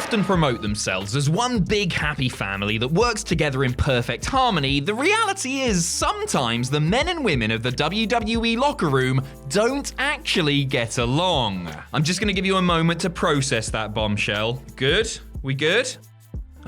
often promote themselves as one big happy family that works together in perfect harmony, the reality is sometimes the men and women of the WWE locker room don't actually get along. I'm just gonna give you a moment to process that bombshell. Good? We good?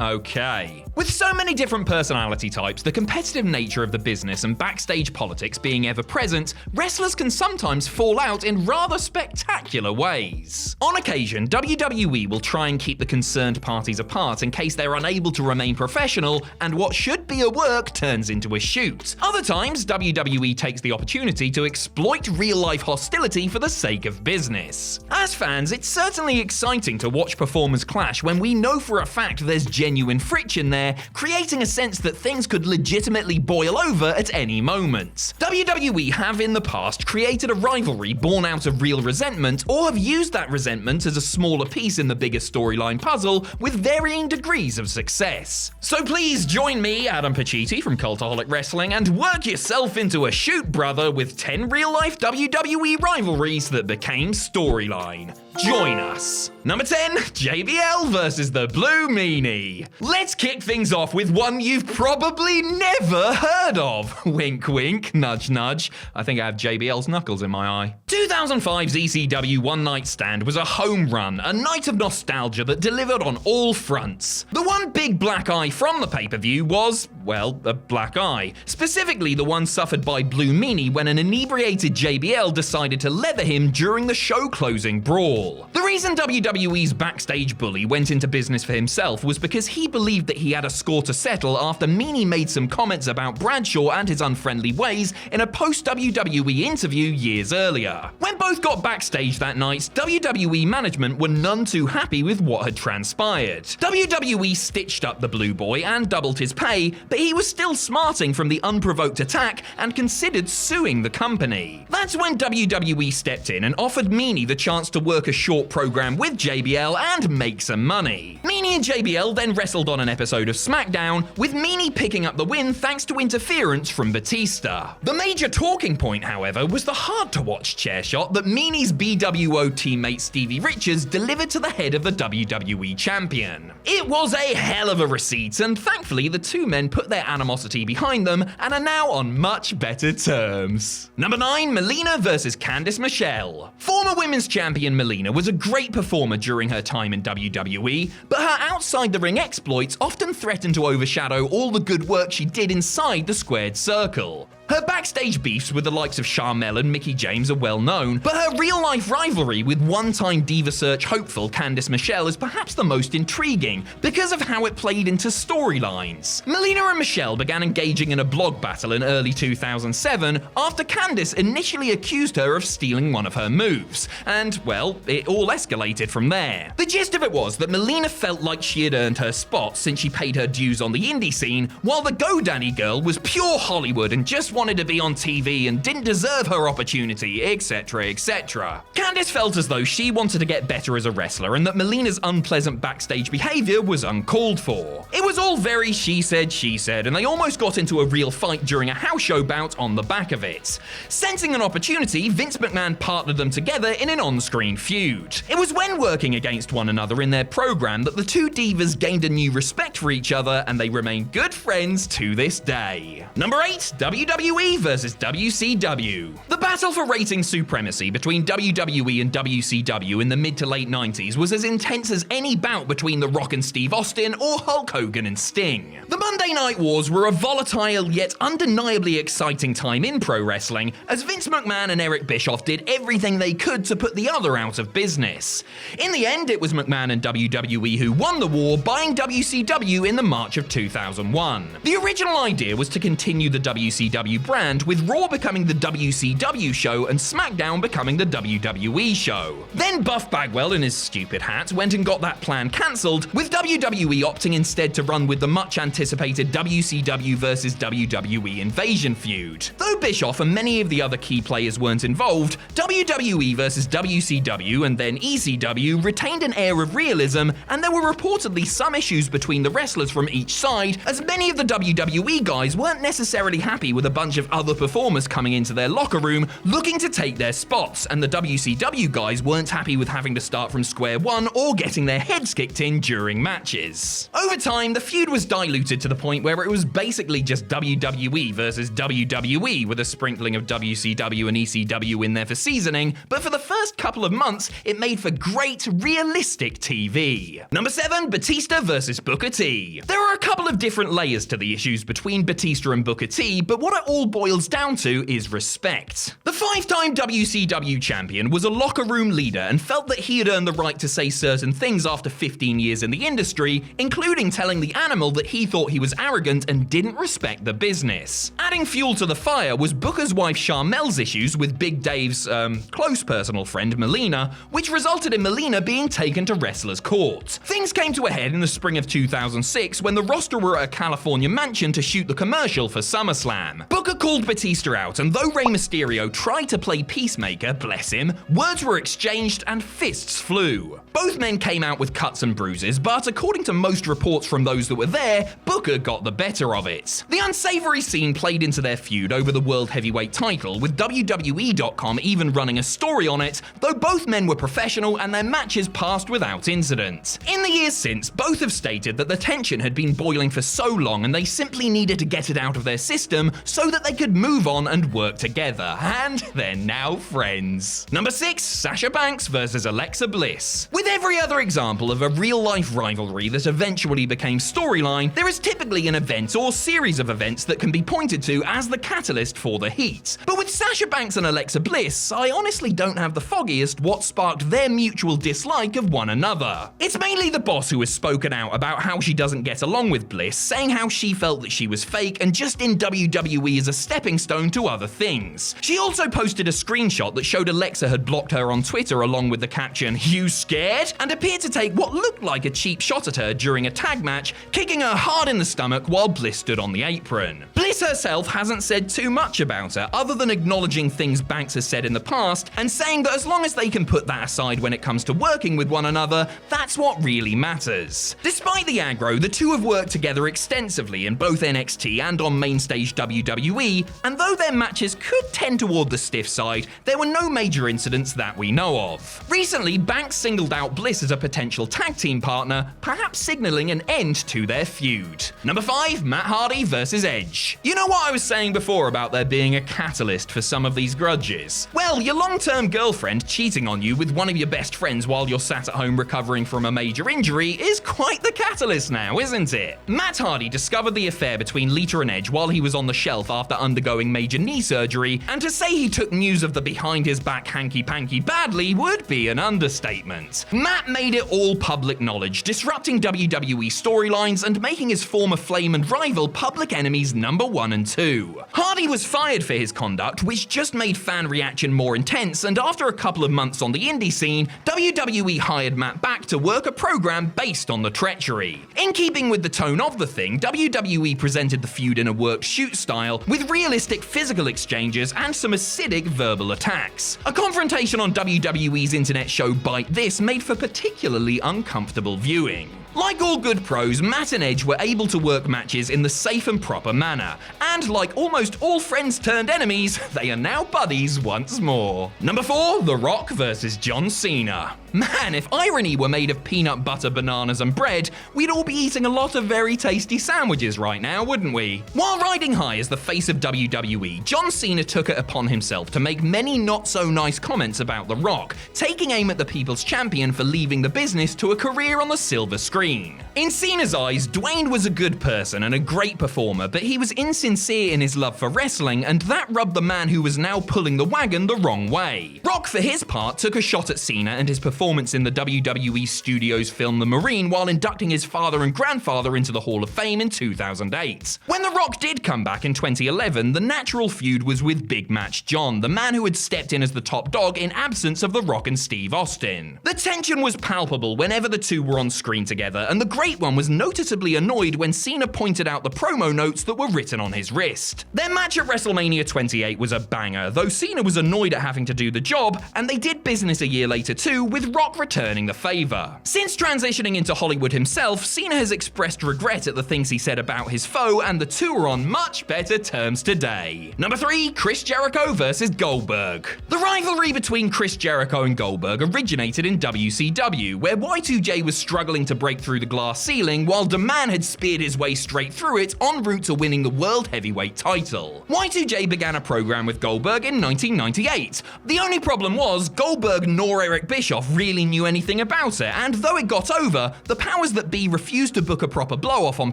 Okay. With so many different personality types, the competitive nature of the business and backstage politics being ever present, wrestlers can sometimes fall out in rather spectacular ways. On occasion, WWE will try and keep the concerned parties apart in case they're unable to remain professional and what should be a work turns into a shoot. Other times, WWE takes the opportunity to exploit real-life hostility for the sake of business. As fans, it's certainly exciting to watch performers clash when we know for a fact there's genuine friction there, creating a sense that things could legitimately boil over at any moment. WWE have in the past created a rivalry born out of real resentment, or have used that resentment as a smaller piece in the bigger storyline puzzle with varying degrees of success. So please join me, Adam Pacitti from Cultaholic Wrestling, and work yourself into a shoot, brother, with 10 real-life WWE rivalries that became storyline. Join us. Number 10, JBL versus the Blue Meanie. Let's kick things off with one you've probably never heard of. Wink wink, nudge nudge. I think I have JBL's knuckles in my eye. 2005's ECW One Night Stand was a home run, a night of nostalgia that delivered on all fronts. The one big black eye from the pay-per-view was, well, a black eye. Specifically the one suffered by Blue Meanie when an inebriated JBL decided to leather him during the show closing brawl. The reason WWE's backstage bully went into business for himself was because he believed that he had a score to settle after Meanie made some comments about Bradshaw and his unfriendly ways in a post-WWE interview years earlier. When both got backstage that night, WWE management were none too happy with what had transpired. WWE stitched up the Blue Boy and doubled his pay, but he was still smarting from the unprovoked attack and considered suing the company. That's when WWE stepped in and offered Meanie the chance to work a short program with JBL and make some money. Meanie and JBL then wrestled on an episode of SmackDown, with Meanie picking up the win thanks to interference from Batista. The major talking point, however, was the hard-to-watch chair shot that Meanie's BWO teammate Stevie Richards delivered to the head of the WWE champion. It was a hell of a receipt, and thankfully the two men put their animosity behind them and are now on much better terms. Number 9, Melina versus Candice Michelle. Former women's champion Melina was a great performer during her time in WWE, but her outside-the-ring exploits often threatened to overshadow all the good work she did inside the squared circle. Her backstage beefs with the likes of Sharmell and Mickie James are well known, but her real-life rivalry with one-time Diva Search hopeful Candice Michelle is perhaps the most intriguing because of how it played into storylines. Melina and Michelle began engaging in a blog battle in early 2007 after Candice initially accused her of stealing one of her moves, and, well, it all escalated from there. The gist of it was that Melina felt like she had earned her spot since she paid her dues on the indie scene, while the GoDaddy girl was pure Hollywood and just wanted to be on TV and didn't deserve her opportunity, etc, etc. Candice felt as though she wanted to get better as a wrestler and that Melina's unpleasant backstage behavior was uncalled for. It was all very she said, and they almost got into a real fight during a house show bout on the back of it. Sensing an opportunity, Vince McMahon partnered them together in an on-screen feud. It was when working against one another in their program that the two divas gained a new respect for each other, and they remain good friends to this day. Number 8, WWE versus WCW. The battle for rating supremacy between WWE and WCW in the mid to late 90s was as intense as any bout between The Rock and Steve Austin or Hulk Hogan and Sting. The Monday Night Wars were a volatile yet undeniably exciting time in pro wrestling, as Vince McMahon and Eric Bischoff did everything they could to put the other out of business. In the end, it was McMahon and WWE who won the war, buying WCW in the March of 2001. The original idea was to continue the WCW brand, with Raw becoming the WCW show and SmackDown becoming the WWE show. Then Buff Bagwell in his stupid hat went and got that plan cancelled, with WWE opting instead to run with the much anticipated WCW versus WWE Invasion feud. Though Bischoff and many of the other key players weren't involved, WWE versus WCW and then ECW retained an air of realism, and there were reportedly some issues between the wrestlers from each side, as many of the WWE guys weren't necessarily happy with a bunch of other performers coming into their locker room looking to take their spots, and the WCW WCW guys weren't happy with having to start from square one or getting their heads kicked in during matches. Over time, the feud was diluted to the point where it was basically just WWE versus WWE with a sprinkling of WCW and ECW in there for seasoning, but for the first couple of months, it made for great, realistic TV. Number 7, Batista versus Booker T. There are a couple of different layers to the issues between Batista and Booker T, but what it all boils down to is respect. The 5-time WCW champion was a locker room leader and felt that he had earned the right to say certain things after 15 years in the industry, including telling the Animal that he thought he was arrogant and didn't respect the business. Adding fuel to the fire was Booker's wife Charmel's issues with Big Dave's, close personal friend Melina, which resulted in Melina being taken to wrestlers' court. Things came to a head in the spring of 2006 when the roster were at a California mansion to shoot the commercial for SummerSlam. Booker called Batista out, and though Rey Mysterio tried to play peacemaker, bless him, words were exchanged and fists flew. Both men came out with cuts and bruises, but according to most reports from those that were there, Booker got the better of it. The unsavory scene played into their feud over the World Heavyweight title, with WWE.com even running a story on it, though both men were professional and their matches passed without incident. In the years since, both have stated that the tension had been boiling for so long and they simply needed to get it out of their system so that they could move on and work together, and they're now friends. Number 6, Sasha Banks versus Alexa Bliss. With every other example of a real-life rivalry that eventually became storyline, there is typically an event or series of events that can be pointed to as the catalyst for the heat. But with Sasha Banks and Alexa Bliss, I honestly don't have the foggiest what sparked their mutual dislike of one another. It's mainly the boss who has spoken out about how she doesn't get along with Bliss, saying how she felt that she was fake and just in WWE as a stepping stone to other things. She also posted a screenshot that showed Alexa had blocked her on Twitter along with the caption, "You scared?" and appeared to take what looked like a cheap shot at her during a tag match, kicking her hard in the stomach while Bliss stood on the apron. Bliss herself hasn't said too much about her, other than acknowledging things Banks has said in the past and saying that as long as they can put that aside when it comes to working with one another, that's what really matters. Despite the aggro, the two have worked together extensively in both NXT and on mainstage WWE, and though their matches could tend toward the stiff side, there were no major incidents that we know of. Recently, Banks singled out Bliss as a potential tag team partner, perhaps signaling an end to their feud. Number 5, Matt Hardy versus Edge. You know what I was saying before about there being a catalyst for some of these grudges? Well, your long-term girlfriend cheating on you with one of your best friends while you're sat at home recovering from a major injury is quite the catalyst now, isn't it? Matt Hardy discovered the affair between Lita and Edge while he was on the shelf after undergoing major knee surgery, and to say he took news of the behind-his-back hanky-panky badly would be an understatement. Matt made it all public knowledge, disrupting WWE storylines and making his former flame and rival public enemies number 1 and 2. Hardy was fired for his conduct, which just made fan reaction more intense, and after a couple of months on the indie scene, WWE hired Matt back to work a program based on the treachery. In keeping with the tone of the thing, WWE presented the feud in a worked shoot style, with realistic physical exchanges and some acidic verbal attacks. A confrontation on WWE's internet show Bite This made for particularly uncomfortable viewing. Like all good pros, Matt and Edge were able to work matches in the safe and proper manner, and like almost all friends turned enemies, they are now buddies once more. Number 4, The Rock versus John Cena. Man, if irony were made of peanut butter, bananas and bread, we'd all be eating a lot of very tasty sandwiches right now, wouldn't we? While riding high as the face of WWE, John Cena took it upon himself to make many not-so-nice comments about The Rock, taking aim at the People's Champion for leaving the business to a career on the silver screen. In Cena's eyes, Dwayne was a good person and a great performer, but he was insincere in his love for wrestling, and that rubbed the man who was now pulling the wagon the wrong way. Rock, for his part, took a shot at Cena and his performance in the WWE Studios film The Marine while inducting his father and grandfather into the Hall of Fame in 2008. When The Rock did come back in 2011, the natural feud was with Big Match John, the man who had stepped in as the top dog in absence of The Rock and Steve Austin. The tension was palpable whenever the two were on screen together, and the great Great One was noticeably annoyed when Cena pointed out the promo notes that were written on his wrist. Their match at WrestleMania 28 was a banger, though Cena was annoyed at having to do the job, and they did business a year later too, with Rock returning the favor. Since transitioning into Hollywood himself, Cena has expressed regret at the things he said about his foe, and the two are on much better terms today. Number 3, Chris Jericho versus Goldberg. The rivalry between Chris Jericho and Goldberg originated in WCW, where Y2J was struggling to break through the glass ceiling, while the man had speared his way straight through it en route to winning the World Heavyweight title. Y2J began a program with Goldberg in 1998. The only problem was, Goldberg nor Eric Bischoff really knew anything about it, and though it got over, the powers that be refused to book a proper blow-off on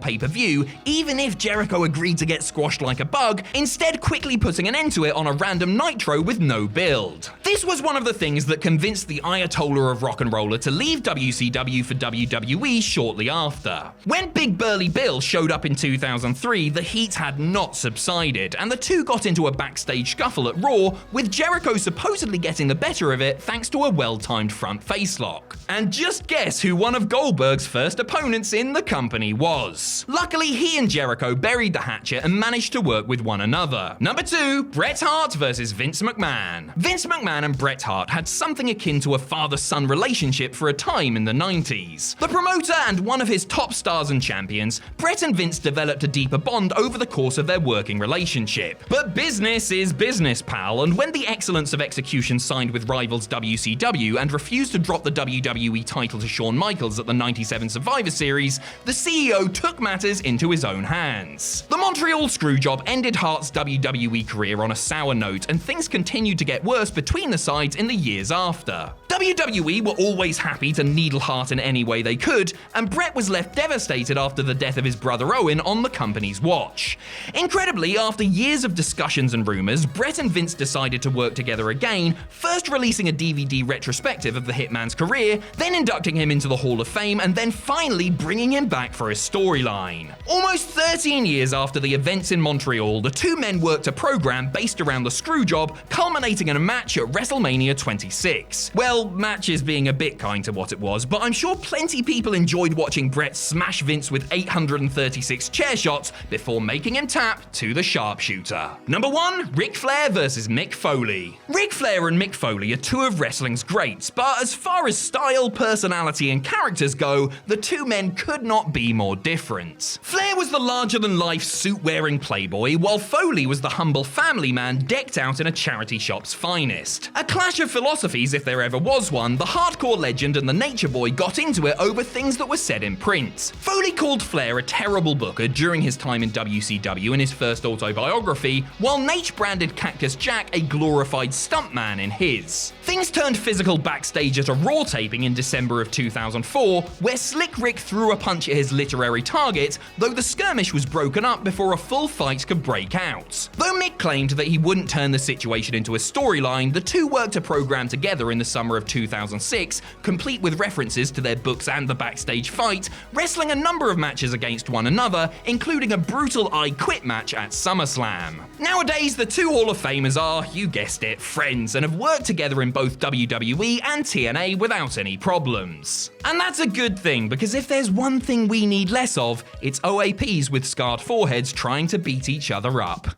pay-per-view, even if Jericho agreed to get squashed like a bug, instead quickly putting an end to it on a random Nitro with no build. This was one of the things that convinced the Ayatollah of Rock and Roller to leave WCW for WWE shortly after. When Big Burly Bill showed up in 2003, the heat had not subsided, and the two got into a backstage scuffle at Raw, with Jericho supposedly getting the better of it thanks to a well-timed front facelock. And just guess who one of Goldberg's first opponents in the company was. Luckily, he and Jericho buried the hatchet and managed to work with one another. Number 2, Bret Hart versus Vince McMahon. Vince McMahon and Bret Hart had something akin to a father-son relationship for a time in the 90s. The promoter and one of his top stars and champions, Bret and Vince developed a deeper bond over the course of their working relationship. But business is business, pal, and when the Excellence of Execution signed with rivals WCW and refused to drop the WWE title to Shawn Michaels at the 97 Survivor Series, the CEO took matters into his own hands. The Montreal Screwjob ended Hart's WWE career on a sour note, and things continued to get worse between the sides in the years after. WWE were always happy to needle Hart in any way they could, and Bret was left devastated after the death of his brother Owen on the company's watch. Incredibly, after years of discussions and rumors, Bret and Vince decided to work together again, first releasing a DVD retrospective of the Hitman's career, then inducting him into the Hall of Fame, and then finally bringing him back for a storyline. Almost 13 years after the events in Montreal, the two men worked a program based around the Screwjob, culminating in a match at WrestleMania 26. Well, matches being a bit kind to what it was, but I'm sure plenty people enjoyed watching Bret smash Vince with 836 chair shots before making him tap to the sharpshooter. Number 1, Ric Flair versus Mick Foley. Ric Flair and Mick Foley are two of wrestling's greats, but as far as style, personality, and characters go, the two men could not be more different. Flair was the larger-than-life suit-wearing playboy, while Foley was the humble family man decked out in a charity shop's finest. A clash of philosophies if there ever was one, the hardcore legend and the nature boy got into it over things that were said in print. Foley called Flair a terrible booker during his time in WCW in his first autobiography, while Nate branded Cactus Jack a glorified stuntman in his. Things turned physical backstage at a Raw taping in December of 2004, where Slick Rick threw a punch at his literary target, though the skirmish was broken up before a full fight could break out. Though Mick claimed that he wouldn't turn the situation into a storyline, the two worked a program together in the summer of 2006, complete with references to their books and the backstage fight, wrestling a number of matches against one another, including a brutal I Quit match at SummerSlam. Nowadays, the two Hall of Famers are, you guessed it, friends, and have worked together in both WWE and TNA without any problems. And that's a good thing, because if there's one thing we need less of, it's OAPs with scarred foreheads trying to beat each other up.